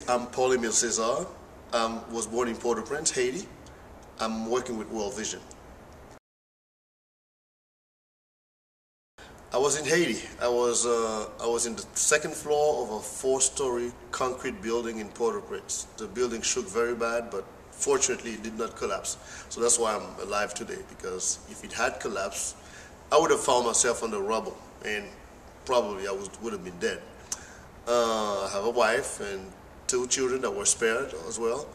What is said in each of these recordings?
I'm Paul-Emile Cesar. I was born in Port-au-Prince, Haiti. I'm working with World Vision. I was in Haiti. I was in the second floor of a four-story concrete building in Port-au-Prince. The building shook very bad, but fortunately it did not collapse. So that's why I'm alive today, because if it had collapsed, I would have found myself on the rubble and probably would have been dead. I have a wife and two children that were spared as well.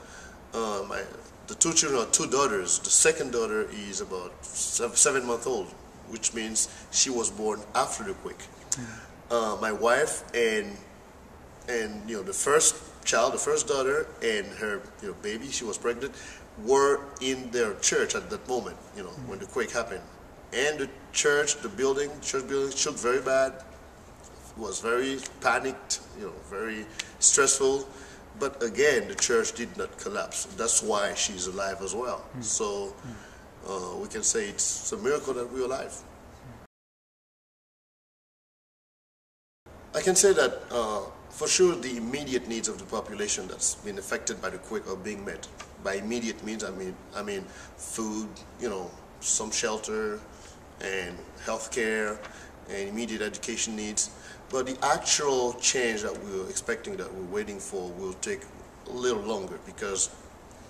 The two children are two daughters. The second daughter is about 7 months old, which means she was born after the quake. My wife and the first child, the first daughter, and her baby, she was pregnant, were in their church at that moment, when the quake happened. And the church building shook very bad. Was very panicked, very stressful. But again, the church did not collapse. That's why she's alive as well. So we can say it's a miracle that we're alive. I can say that for sure the immediate needs of the population that's been affected by the quake are being met. By immediate means, I mean food, some shelter and healthcare and immediate education needs. But the actual change that we're expecting, that we're waiting for, will take a little longer because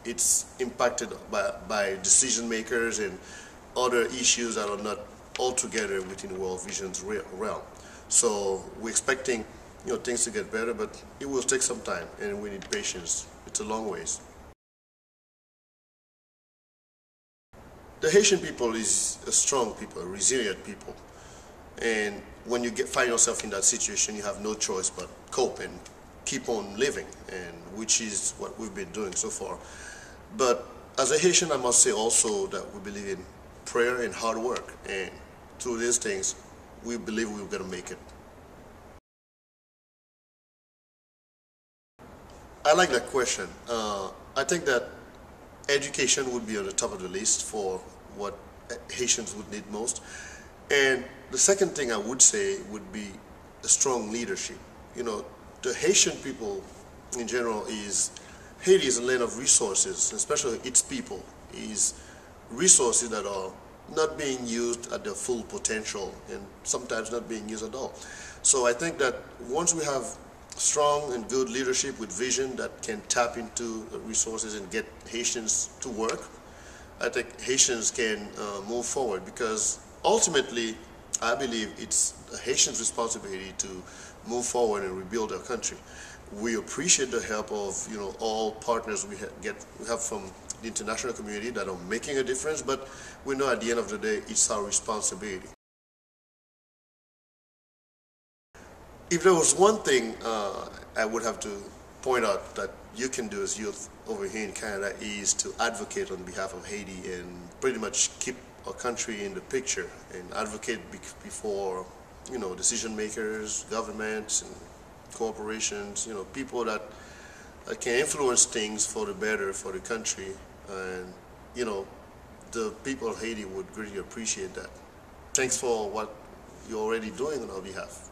it's impacted by decision makers and other issues that are not altogether within World Vision's realm. So we're expecting things to get better, but it will take some time and we need patience. It's a long ways. The Haitian people is a strong people, a resilient people. And when you find yourself in that situation, you have no choice but cope and keep on living, and which is what we've been doing so far. But as a Haitian, I must say also that we believe in prayer and hard work. And through these things, we believe we're going to make it. I like that question. I think that education would be on the top of the list for what Haitians would need most. And the second thing I would say would be a strong leadership. The Haitian people in general Haiti is a land of resources, especially its people, is resources that are not being used at their full potential and sometimes not being used at all. So I think that once we have strong and good leadership with vision that can tap into the resources and get Haitians to work, I think Haitians can move forward, because ultimately, I believe it's the Haitians' responsibility to move forward and rebuild our country. We appreciate the help of all partners we have from the international community that are making a difference, but we know at the end of the day it's our responsibility. If there was one thing I would have to point out that you can do as youth over here in Canada is to advocate on behalf of Haiti and pretty much keep our country in the picture and advocate before decision makers, governments, and corporations, people that can influence things for the better for the country. And the people of Haiti would greatly appreciate that. Thanks for what you're already doing on our behalf.